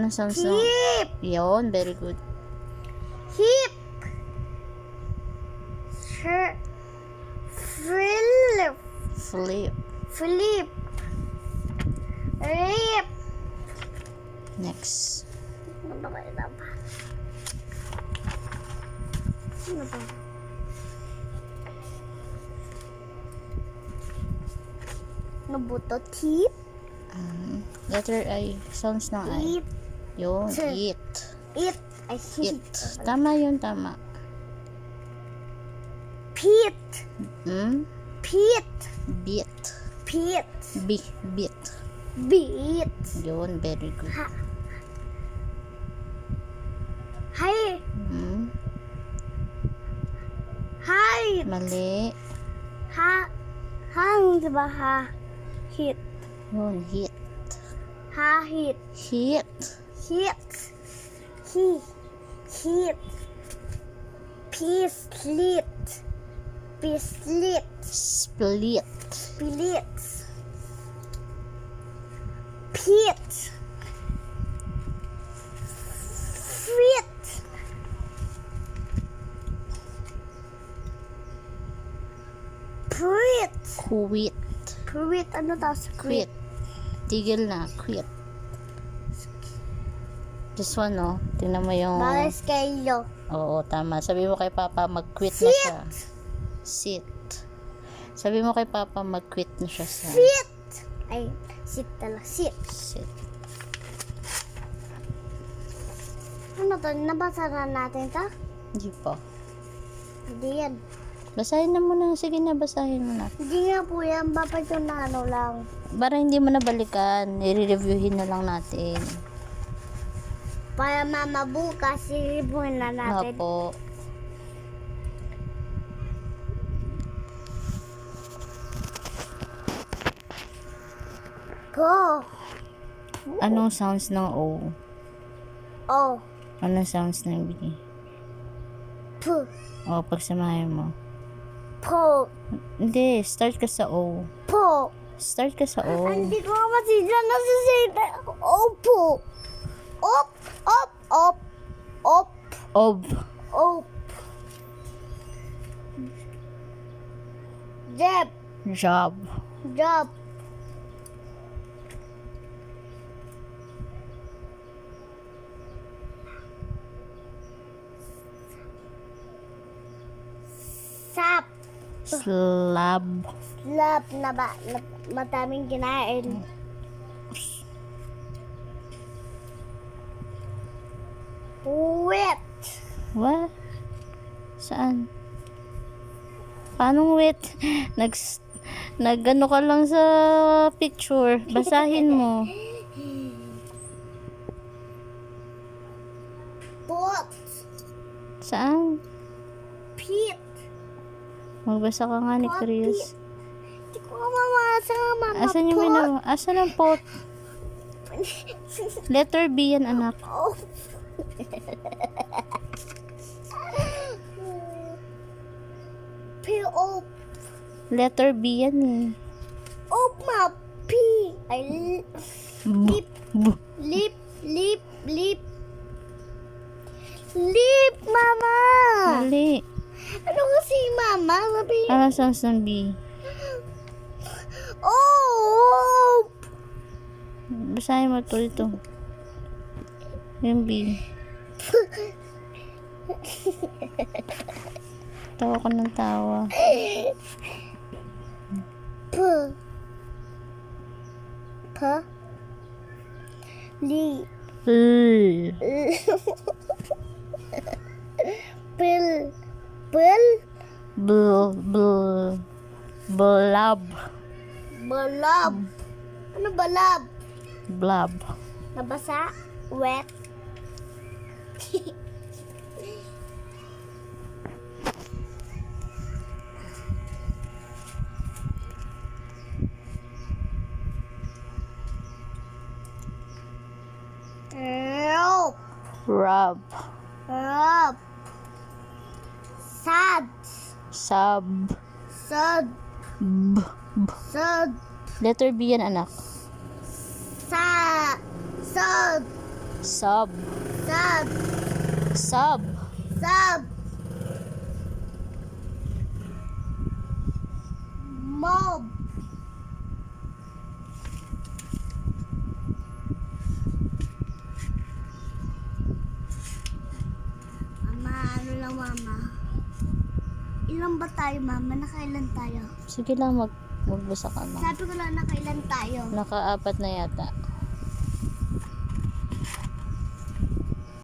Anong sounds ng... Hip. Yun, very good. Hip. Flip. Flip. Flip. Rip. Next. Ano ba? Ano ba? Nabuto. Tip. Letter I. Sounds ng I. Eat. Yun, T. eat. It. I hate. Eat. Tama yun, tama. Pit. Pit. Beat. Pit. Beat. Beat. Yun, very good. Hi. Hmm? Hi. Mali. Hang, diba ha? Hit. Yun, hit. Ha, hit. Hit. Hit. Hit. Pislit. Pislit. Split. Split. Pit. Fit. Prit. Quit. Prit. Ano daw sa Quit. Tigil na. Quit. This one, no? Tingnan mo yung... Balas kayo. Oo, tama. Sabi mo kay Papa, mag-quit na siya. Sit. Sabi mo kay Papa, mag-quit na siya sa... Sit. Ay, sit talaga. Sit. Sit. Ano to? Nabasa na natin to? Hindi pa. Hindi yan. Basahin na muna. Sige na, basahin mo na. Hindi nga po yan. Dapat yung na ano lang. Para hindi mo na balikan. I-reviewin na lang natin. Para mama bukas, i-review na natin. Opo. Po. Anong sounds ng O? O. Anong sounds ng B? P. O, pagsamahin mo. Po. Hindi, start ka sa O. Po. Start ka sa O. Hindi ko masidya na sa sita. Opo. Op. Op. Op. Op. Ob. Op. Jeb. Job. Job. Sap. Slab. Lap na ba? Madaming kinain. Wet. What? Saan? Paano wait? Nag-ano ka lang sa picture. Basahin mo. Pot. Saan? Pit. Magbasa ka nga ni Chris. Hindi ko mamasa mama. Asan yung pot. Asan ang pot? Letter B yan, anak. Oh. P-O. Letter B yan eh. Oh, ma. P. Ay, lip. Lip. Lip. Lip. Lip, mama. Mali. Ano kasi, mama? Sabi. Ano sounds ng B? Oh. Basahin mo to ito. Yung B. Tawa ko ng tawa. P. P. Li. L. Pil. Pil. Blab. Balab. Ano balab? Blab. Nabasa? Wet? Rope. Rub. Rope. Sad. Sub. Sad. B. Sad. Letter B yan, anak. Sad. Sad. Sub. Sub. Sub. Sub. Mob. Mama, ano lang mama? Ilan ba tayo mama? Nakailan tayo? Sige lang, magbasa ka na. Sabi ko lang nakailan tayo. Naka-4 na yata.